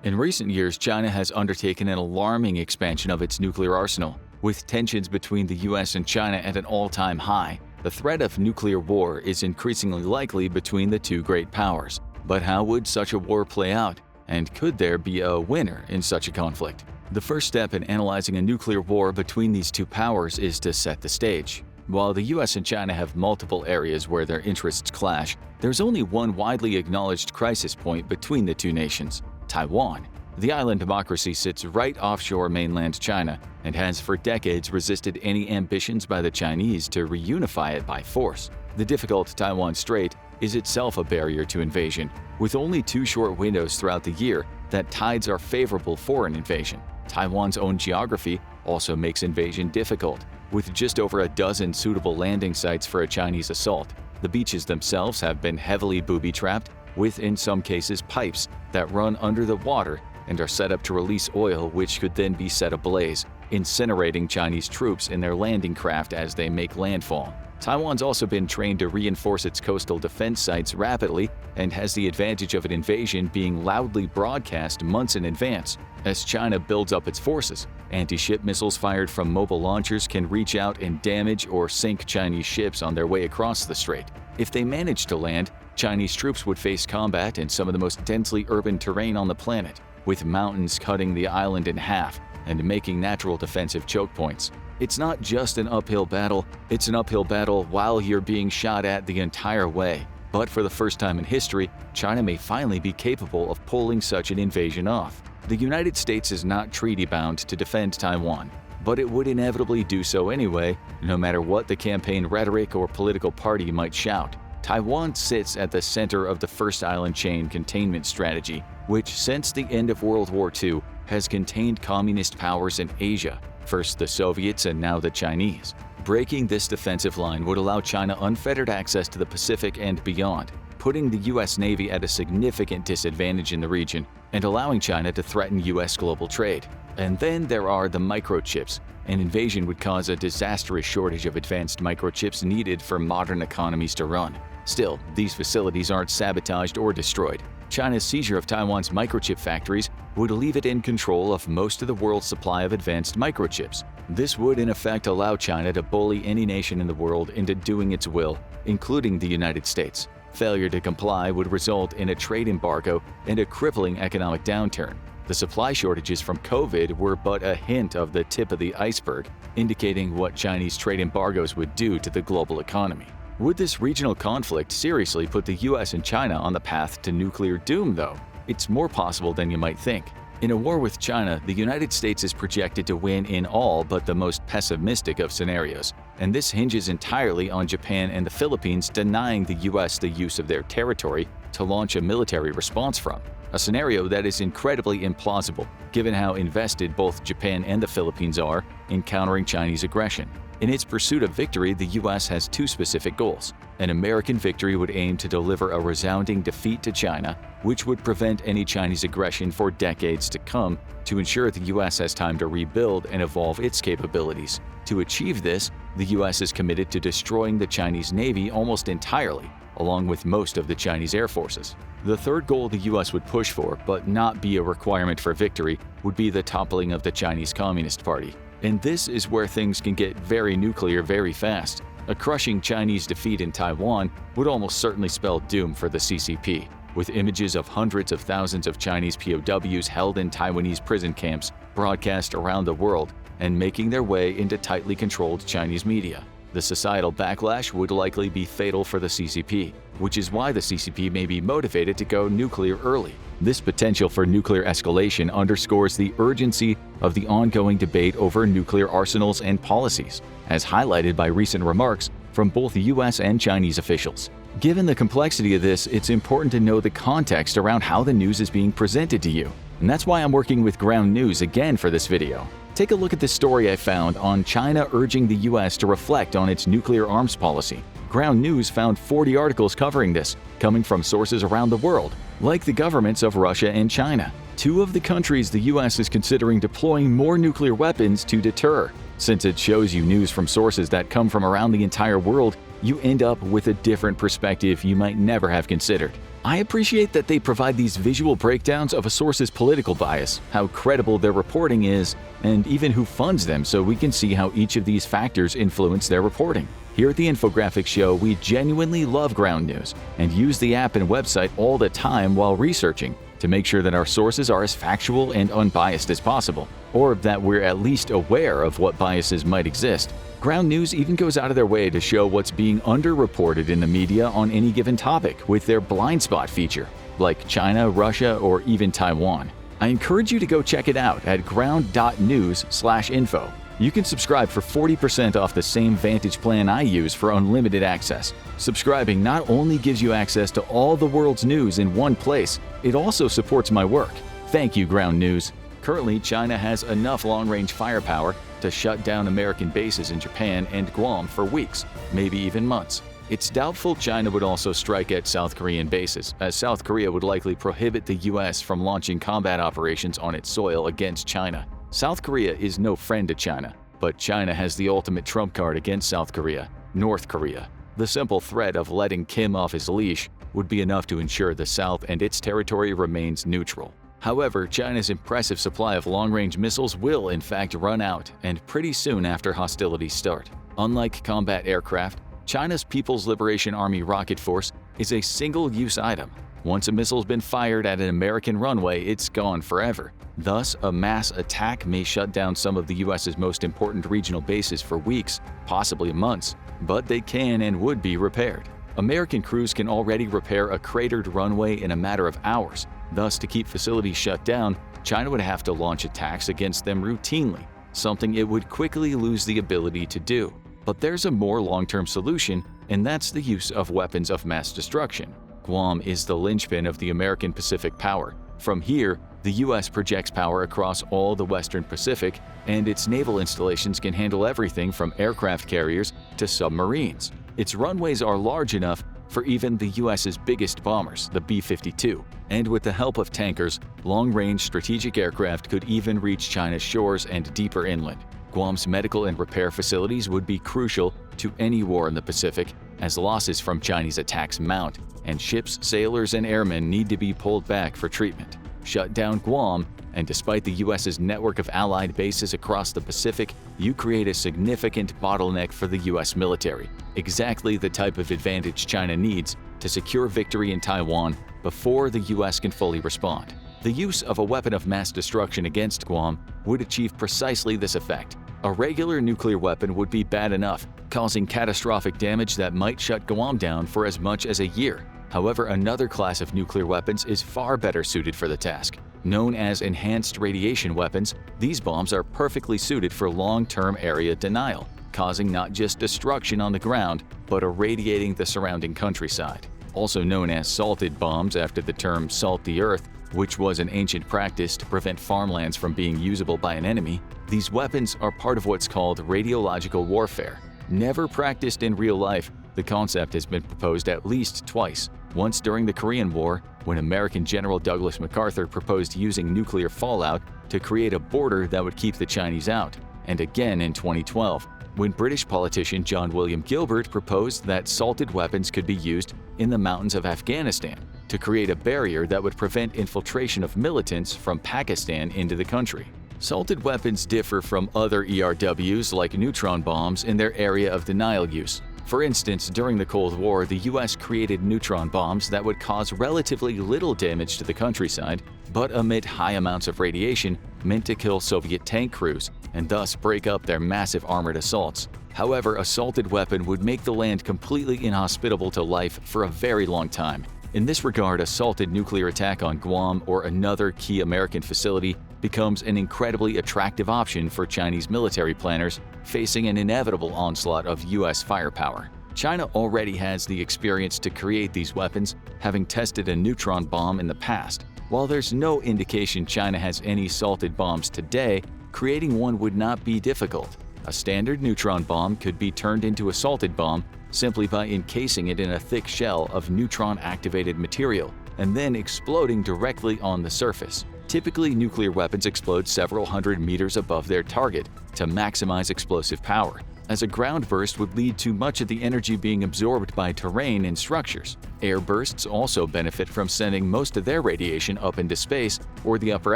In recent years, China has undertaken an alarming expansion of its nuclear arsenal. With tensions between the US and China at an all-time high, the threat of nuclear war is increasingly likely between the two great powers. But how would such a war play out? And could there be a winner in such a conflict? The first step in analyzing a nuclear war between these two powers is to set the stage. While the US and China have multiple areas where their interests clash, there's only one widely acknowledged crisis point between the two nations: Taiwan. The island democracy sits right offshore mainland China and has for decades resisted any ambitions by the Chinese to reunify it by force. The difficult Taiwan Strait is itself a barrier to invasion, with only 2 short windows throughout the year that tides are favorable for an invasion. Taiwan's own geography also makes invasion difficult, with just over a dozen suitable landing sites for a Chinese assault. The beaches themselves have been heavily booby-trapped, with in some cases pipes that run under the water and are set up to release oil which could then be set ablaze, incinerating Chinese troops in their landing craft as they make landfall. Taiwan's also been trained to reinforce its coastal defense sites rapidly and has the advantage of an invasion being loudly broadcast months in advance. As China builds up its forces, anti-ship missiles fired from mobile launchers can reach out and damage or sink Chinese ships on their way across the strait. If they manage to land, Chinese troops would face combat in some of the most densely urban terrain on the planet, with mountains cutting the island in half and making natural defensive choke points. It's not just an uphill battle, it's an uphill battle while you're being shot at the entire way. But for the first time in history, China may finally be capable of pulling such an invasion off. The United States is not treaty-bound to defend Taiwan, but it would inevitably do so anyway, no matter what the campaign rhetoric or political party might shout. Taiwan sits at the center of the first island chain containment strategy, which since the end of World War II has contained communist powers in Asia, first the Soviets and now the Chinese. Breaking this defensive line would allow China unfettered access to the Pacific and beyond, putting the US Navy at a significant disadvantage in the region and allowing China to threaten US global trade. And then there are the microchips. An invasion would cause a disastrous shortage of advanced microchips needed for modern economies to run. Still, these facilities aren't sabotaged or destroyed. China's seizure of Taiwan's microchip factories would leave it in control of most of the world's supply of advanced microchips. This would in effect allow China to bully any nation in the world into doing its will, including the United States. Failure to comply would result in a trade embargo and a crippling economic downturn. The supply shortages from COVID were but a hint of the tip of the iceberg, indicating what Chinese trade embargoes would do to the global economy. Would this regional conflict seriously put the US and China on the path to nuclear doom, though? It's more possible than you might think. In a war with China, the United States is projected to win in all but the most pessimistic of scenarios, and this hinges entirely on Japan and the Philippines denying the US the use of their territory to launch a military response from. A scenario that is incredibly implausible, given how invested both Japan and the Philippines are in countering Chinese aggression. In its pursuit of victory, the US has 2 specific goals. An American victory would aim to deliver a resounding defeat to China, which would prevent any Chinese aggression for decades to come, to ensure the US has time to rebuild and evolve its capabilities. To achieve this, the US is committed to destroying the Chinese Navy almost entirely, along with most of the Chinese air forces. The third goal the US would push for, but not be a requirement for victory, would be the toppling of the Chinese Communist Party. And this is where things can get very nuclear very fast. A crushing Chinese defeat in Taiwan would almost certainly spell doom for the CCP, with images of hundreds of thousands of Chinese POWs held in Taiwanese prison camps broadcast around the world and making their way into tightly controlled Chinese media. The societal backlash would likely be fatal for the CCP, which is why the CCP may be motivated to go nuclear early. This potential for nuclear escalation underscores the urgency of the ongoing debate over nuclear arsenals and policies, as highlighted by recent remarks from both US and Chinese officials. Given the complexity of this, it's important to know the context around how the news is being presented to you. And that's why I'm working with Ground News again for this video. Take a look at this story I found on China urging the US to reflect on its nuclear arms policy. Ground News found 40 articles covering this, coming from sources around the world, like the governments of Russia and China. 2 of the countries the US is considering deploying more nuclear weapons to deter. Since it shows you news from sources that come from around the entire world, you end up with a different perspective you might never have considered. I appreciate that they provide these visual breakdowns of a source's political bias, how credible their reporting is, and even who funds them so we can see how each of these factors influence their reporting. Here at the Infographics Show, we genuinely love ground news and use the app and website all the time while researching to make sure that our sources are as factual and unbiased as possible, or that we're at least aware of what biases might exist. Ground News even goes out of their way to show what's being underreported in the media on any given topic with their blind spot feature, like China, Russia, or even Taiwan. I encourage you to go check it out at ground.news/info. You can subscribe for 40% off the same Vantage plan I use for unlimited access. Subscribing not only gives you access to all the world's news in one place, it also supports my work. Thank you, Ground News. Currently, China has enough long-range firepower to shut down American bases in Japan and Guam for weeks, maybe even months. It's doubtful China would also strike at South Korean bases, as South Korea would likely prohibit the U.S. from launching combat operations on its soil against China. South Korea is no friend to China, but China has the ultimate trump card against South Korea, North Korea. The simple threat of letting Kim off his leash would be enough to ensure the South and its territory remains neutral. However, China's impressive supply of long-range missiles will in fact run out, and pretty soon after hostilities start. Unlike combat aircraft, China's People's Liberation Army rocket force is a single-use item. Once a missile's been fired at an American runway, it's gone forever. Thus, a mass attack may shut down some of the U.S.'s most important regional bases for weeks, possibly months, but they can and would be repaired. American crews can already repair a cratered runway in a matter of hours. Thus, to keep facilities shut down, China would have to launch attacks against them routinely, something it would quickly lose the ability to do. But there's a more long-term solution, and that's the use of weapons of mass destruction. Guam is the linchpin of the American Pacific power. From here, the U.S. projects power across all the Western Pacific, and its naval installations can handle everything from aircraft carriers to submarines. Its runways are large enough for even the U.S.'s biggest bombers, the B-52. And with the help of tankers, long-range strategic aircraft could even reach China's shores and deeper inland. Guam's medical and repair facilities would be crucial to any war in the Pacific, as losses from Chinese attacks mount, and ships, sailors, and airmen need to be pulled back for treatment. Shut down Guam, and despite the U.S.'s network of allied bases across the Pacific, you create a significant bottleneck for the U.S. military, exactly the type of advantage China needs to secure victory in Taiwan before the U.S. can fully respond. The use of a weapon of mass destruction against Guam would achieve precisely this effect. A regular nuclear weapon would be bad enough, causing catastrophic damage that might shut Guam down for as much as a year. However, another class of nuclear weapons is far better suited for the task. Known as enhanced radiation weapons, these bombs are perfectly suited for long-term area denial, causing not just destruction on the ground, but irradiating the surrounding countryside. Also known as salted bombs after the term salt the earth, which was an ancient practice to prevent farmlands from being usable by an enemy, these weapons are part of what's called radiological warfare. Never practiced in real life, the concept has been proposed at least twice. Once during the Korean War, when American General Douglas MacArthur proposed using nuclear fallout to create a border that would keep the Chinese out, and again in 2012, when British politician John William Gilbert proposed that salted weapons could be used in the mountains of Afghanistan to create a barrier that would prevent infiltration of militants from Pakistan into the country. Salted weapons differ from other ERWs like neutron bombs in their area of denial use. For instance, during the Cold War, the U.S. created neutron bombs that would cause relatively little damage to the countryside, but emit high amounts of radiation meant to kill Soviet tank crews and thus break up their massive armored assaults. However, a salted weapon would make the land completely inhospitable to life for a very long time. In this regard, a salted nuclear attack on Guam or another key American facility becomes an incredibly attractive option for Chinese military planners facing an inevitable onslaught of U.S. firepower. China already has the experience to create these weapons, having tested a neutron bomb in the past. While there's no indication China has any salted bombs today, creating one would not be difficult. A standard neutron bomb could be turned into a salted bomb simply by encasing it in a thick shell of neutron-activated material and then exploding directly on the surface. Typically, nuclear weapons explode several hundred meters above their target to maximize explosive power. as a ground burst would lead to much of the energy being absorbed by terrain and structures. Air bursts also benefit from sending most of their radiation up into space or the upper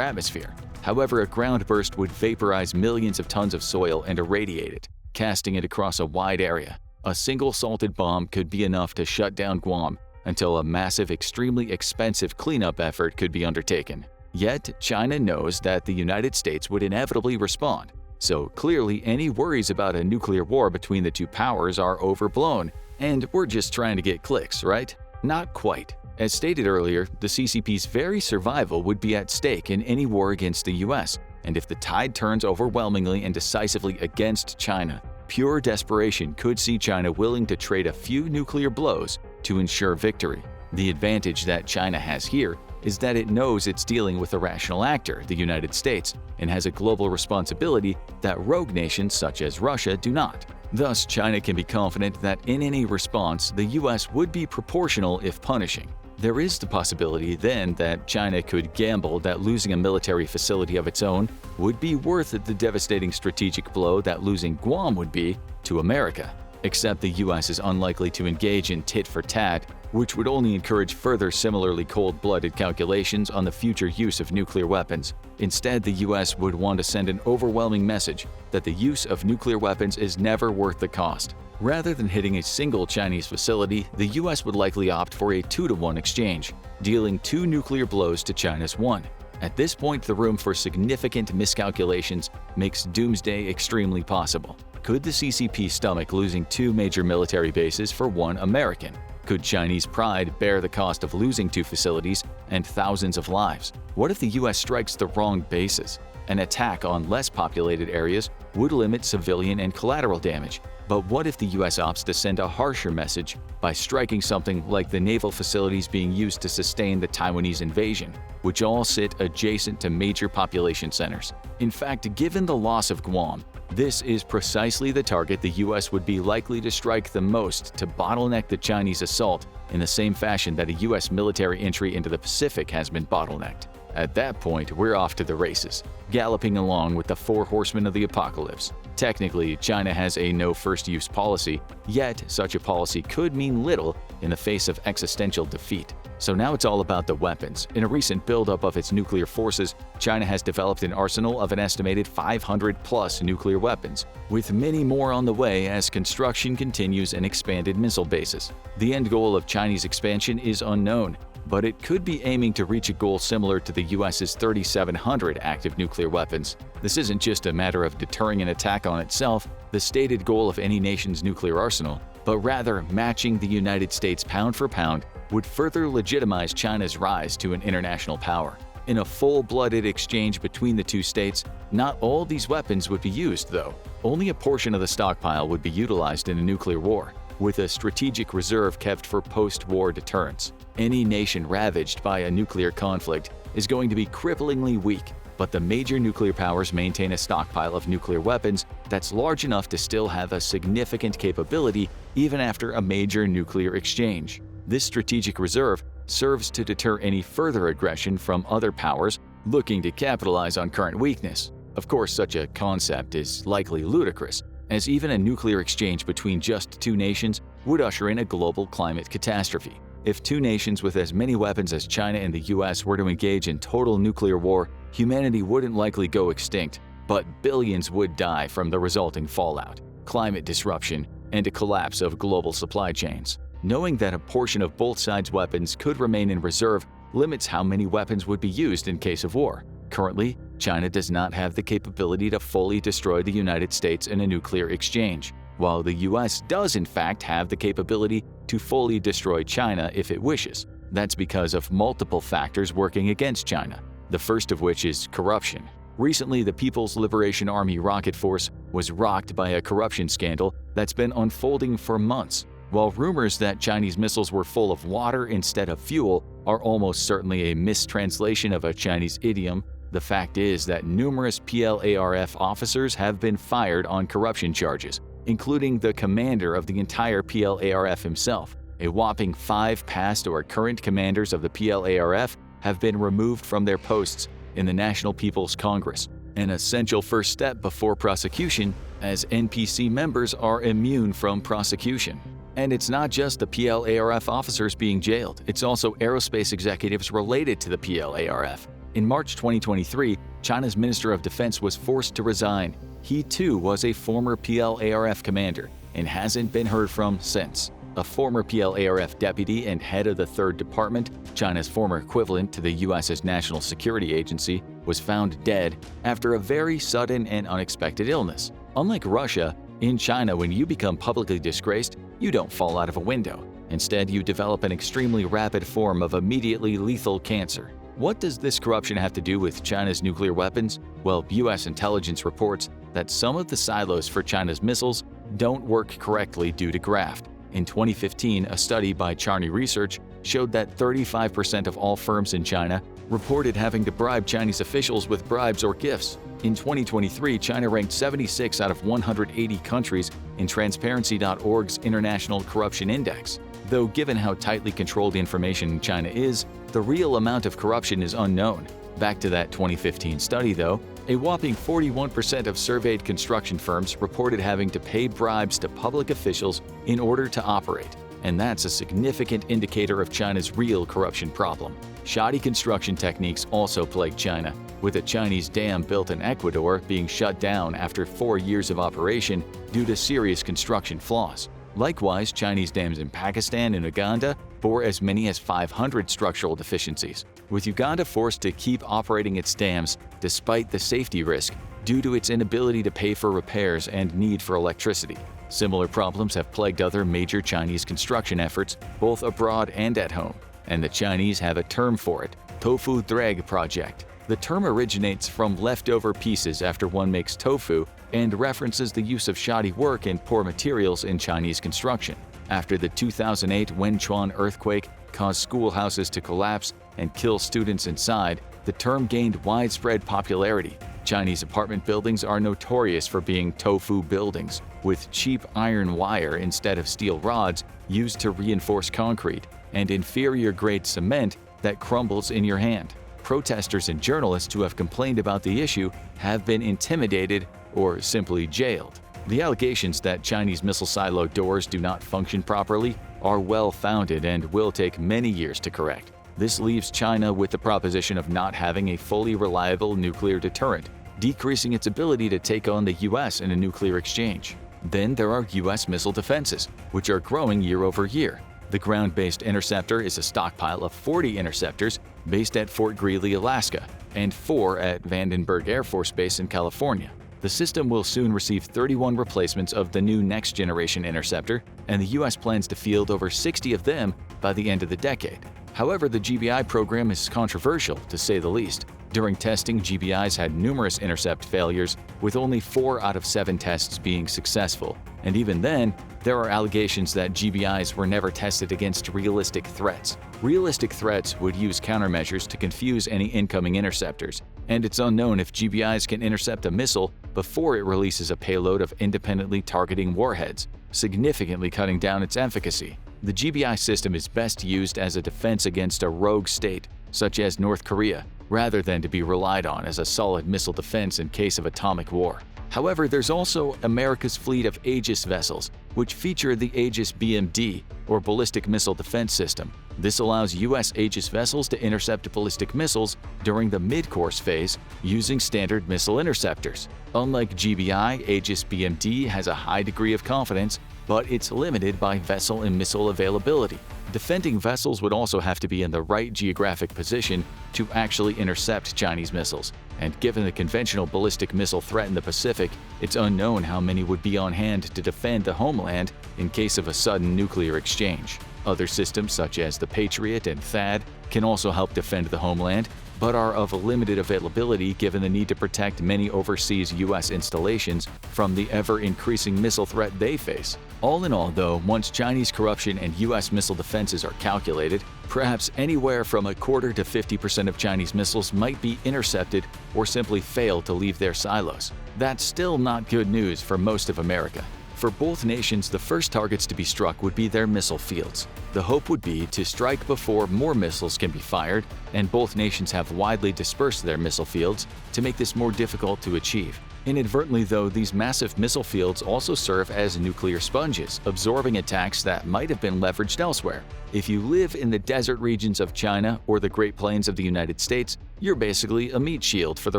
atmosphere. However, a ground burst would vaporize millions of tons of soil and irradiate it, casting it across a wide area. A single salted bomb could be enough to shut down Guam until a massive, extremely expensive cleanup effort could be undertaken. Yet, China knows that the United States would inevitably respond. So clearly, any worries about a nuclear war between the two powers are overblown, and we're just trying to get clicks, right? Not quite. As stated earlier, the CCP's very survival would be at stake in any war against the US, and if the tide turns overwhelmingly and decisively against China, pure desperation could see China willing to trade a few nuclear blows to ensure victory. The advantage that China has here is that it knows it's dealing with a rational actor, the United States, and has a global responsibility that rogue nations such as Russia do not. Thus, China can be confident that in any response, the US would be proportional if punishing. There is the possibility then that China could gamble that losing a military facility of its own would be worth the devastating strategic blow that losing Guam would be to America. Except the US is unlikely to engage in tit-for-tat, which would only encourage further similarly cold-blooded calculations on the future use of nuclear weapons. Instead, the US would want to send an overwhelming message that the use of nuclear weapons is never worth the cost. Rather than hitting a single Chinese facility, the US would likely opt for a 2-to-1 exchange, dealing 2 nuclear blows to China's 1. At this point, the room for significant miscalculations makes doomsday extremely possible. Could the CCP stomach losing 2 major military bases for 1 American? Could Chinese pride bear the cost of losing 2 facilities and thousands of lives? What if the US strikes the wrong bases? An attack on less populated areas would limit civilian and collateral damage. But what if the US opts to send a harsher message by striking something like the naval facilities being used to sustain the Taiwanese invasion, which all sit adjacent to major population centers? In fact, given the loss of Guam, this is precisely the target the US would be likely to strike the most to bottleneck the Chinese assault in the same fashion that a US military entry into the Pacific has been bottlenecked. At that point, we're off to the races, galloping along with the 4 horsemen of the apocalypse. Technically, China has a no first-use policy, yet such a policy could mean little in the face of existential defeat. So now it's all about the weapons. In a recent buildup of its nuclear forces, China has developed an arsenal of an estimated 500+ nuclear weapons, with many more on the way as construction continues and expanded missile bases. The end goal of Chinese expansion is unknown, but it could be aiming to reach a goal similar to the US's 3,700 active nuclear weapons. This isn't just a matter of deterring an attack on itself, the stated goal of any nation's nuclear arsenal, but rather matching the United States pound for pound would further legitimize China's rise to an international power. In a full-blooded exchange between the two states, not all these weapons would be used, though. Only a portion of the stockpile would be utilized in a nuclear war, with a strategic reserve kept for post-war deterrence. Any nation ravaged by a nuclear conflict is going to be cripplingly weak, but the major nuclear powers maintain a stockpile of nuclear weapons that's large enough to still have a significant capability even after a major nuclear exchange. This strategic reserve serves to deter any further aggression from other powers looking to capitalize on current weakness. Of course, such a concept is likely ludicrous, as even a nuclear exchange between just 2 nations would usher in a global climate catastrophe. If 2 nations with as many weapons as China and the US were to engage in total nuclear war, humanity wouldn't likely go extinct, but billions would die from the resulting fallout, climate disruption, and a collapse of global supply chains. Knowing that a portion of both sides' weapons could remain in reserve limits how many weapons would be used in case of war. Currently, China does not have the capability to fully destroy the United States in a nuclear exchange, while the US does in fact have the capability to fully destroy China if it wishes. That's because of multiple factors working against China, the first of which is corruption. Recently, the People's Liberation Army rocket force was rocked by a corruption scandal that's been unfolding for months. While rumors that Chinese missiles were full of water instead of fuel are almost certainly a mistranslation of a Chinese idiom, the fact is that numerous PLARF officers have been fired on corruption charges, including the commander of the entire PLARF himself. A whopping 5 past or current commanders of the PLARF have been removed from their posts in the National People's Congress. An essential first step before prosecution as NPC members are immune from prosecution. And it's not just the PLARF officers being jailed, it's also aerospace executives related to the PLARF. In March 2023, China's Minister of Defense was forced to resign. He too was a former PLARF commander and hasn't been heard from since. A former PLARF deputy and head of the 3rd Department, China's former equivalent to the US's National Security Agency, was found dead after a very sudden and unexpected illness. Unlike Russia, in China, when you become publicly disgraced, you don't fall out of a window. Instead, you develop an extremely rapid form of immediately lethal cancer. What does this corruption have to do with China's nuclear weapons? Well, US intelligence reports that some of the silos for China's missiles don't work correctly due to graft. In 2015, a study by Charney Research showed that 35% of all firms in China reported having to bribe Chinese officials with bribes or gifts. In 2023, China ranked 76 out of 180 countries in Transparency.org's International Corruption Index. Though given how tightly controlled information in China is, the real amount of corruption is unknown. Back to that 2015 study though, a whopping 41% of surveyed construction firms reported having to pay bribes to public officials in order to operate. And that's a significant indicator of China's real corruption problem. Shoddy construction techniques also plague China, with a Chinese dam built in Ecuador being shut down after 4 years of operation due to serious construction flaws. Likewise, Chinese dams in Pakistan and Uganda bore as many as 500 structural deficiencies, with Uganda forced to keep operating its dams despite the safety risk due to its inability to pay for repairs and need for electricity. Similar problems have plagued other major Chinese construction efforts, both abroad and at home, and the Chinese have a term for it: tofu dreg project. The term originates from leftover pieces after one makes tofu and references the use of shoddy work and poor materials in Chinese construction. After the 2008 Wenchuan earthquake caused schoolhouses to collapse and kill students inside, the term gained widespread popularity. Chinese apartment buildings are notorious for being tofu buildings, with cheap iron wire instead of steel rods used to reinforce concrete, and inferior-grade cement that crumbles in your hand. Protesters and journalists who have complained about the issue have been intimidated or simply jailed. The allegations that Chinese missile silo doors do not function properly are well-founded and will take many years to correct. This leaves China with the proposition of not having a fully reliable nuclear deterrent, decreasing its ability to take on the US in a nuclear exchange. Then there are US missile defenses, which are growing year over year. The ground-based interceptor is a stockpile of 40 interceptors based at Fort Greely, Alaska, and 4 at Vandenberg Air Force Base in California. The system will soon receive 31 replacements of the new next-generation interceptor, and the U.S. plans to field over 60 of them by the end of the decade. However, the GBI program is controversial, to say the least. During testing, GBIs had numerous intercept failures, with only 4 out of 7 tests being successful. And even then, there are allegations that GBIs were never tested against realistic threats. Realistic threats would use countermeasures to confuse any incoming interceptors, and it's unknown if GBIs can intercept a missile before it releases a payload of independently targeting warheads, significantly cutting down its efficacy. The GBI system is best used as a defense against a rogue state, such as North Korea, rather than to be relied on as a solid missile defense in case of atomic war. However, there's also America's fleet of Aegis vessels, which feature the Aegis BMD, or Ballistic Missile Defense System. This allows U.S. Aegis vessels to intercept ballistic missiles during the mid-course phase using standard missile interceptors. Unlike GBI, Aegis BMD has a high degree of confidence, but it's limited by vessel and missile availability. Defending vessels would also have to be in the right geographic position to actually intercept Chinese missiles, and given the conventional ballistic missile threat in the Pacific, it's unknown how many would be on hand to defend the homeland in case of a sudden nuclear exchange. Other systems such as the Patriot and THAAD can also help defend the homeland, but are of limited availability given the need to protect many overseas U.S. installations from the ever-increasing missile threat they face. All in all, though, once Chinese corruption and U.S. missile defenses are calculated, perhaps anywhere from 25% to 50% of Chinese missiles might be intercepted or simply fail to leave their silos. That's still not good news for most of America. For both nations, the first targets to be struck would be their missile fields. The hope would be to strike before more missiles can be fired, and both nations have widely dispersed their missile fields to make this more difficult to achieve. Inadvertently, though, these massive missile fields also serve as nuclear sponges, absorbing attacks that might have been leveraged elsewhere. If you live in the desert regions of China or the Great Plains of the United States, you're basically a meat shield for the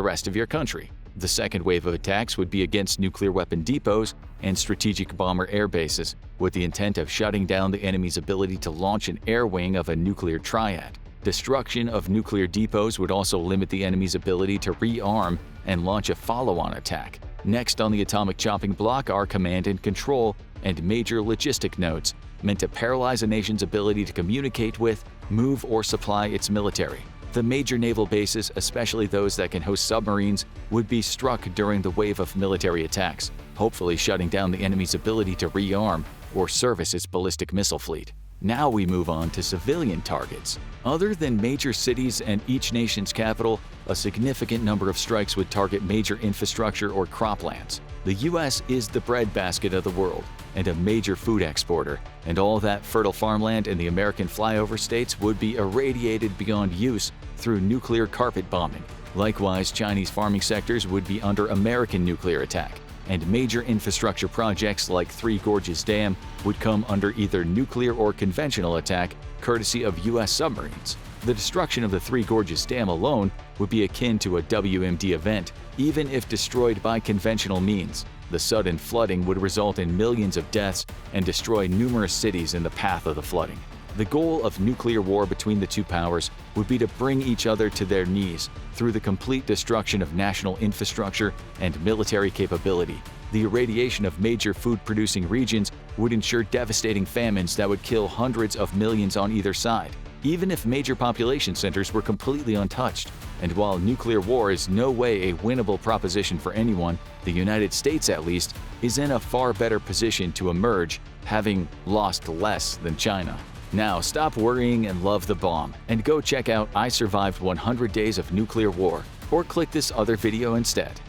rest of your country. The second wave of attacks would be against nuclear weapon depots and strategic bomber air bases, with the intent of shutting down the enemy's ability to launch an air wing of a nuclear triad. Destruction of nuclear depots would also limit the enemy's ability to rearm and launch a follow-on attack. Next on the atomic chopping block are command and control and major logistic nodes, meant to paralyze a nation's ability to communicate with, move, or supply its military. The major naval bases, especially those that can host submarines, would be struck during the wave of military attacks, hopefully shutting down the enemy's ability to rearm or service its ballistic missile fleet. Now we move on to civilian targets. Other than major cities and each nation's capital, a significant number of strikes would target major infrastructure or croplands. The U.S. is the breadbasket of the world and a major food exporter, and all that fertile farmland in the American flyover states would be irradiated beyond use through nuclear carpet bombing. Likewise, Chinese farming sectors would be under American nuclear attack, and major infrastructure projects like Three Gorges Dam would come under either nuclear or conventional attack courtesy of U.S. submarines. The destruction of the Three Gorges Dam alone would be akin to a WMD event, even if destroyed by conventional means. The sudden flooding would result in millions of deaths and destroy numerous cities in the path of the flooding. The goal of nuclear war between the two powers would be to bring each other to their knees through the complete destruction of national infrastructure and military capability. The irradiation of major food-producing regions would ensure devastating famines that would kill hundreds of millions on either side, even if major population centers were completely untouched. And while nuclear war is no way a winnable proposition for anyone, the United States, at least, is in a far better position to emerge, having lost less than China. Now stop worrying and love the bomb, and go check out I Survived 100 Days of Nuclear War, or click this other video instead.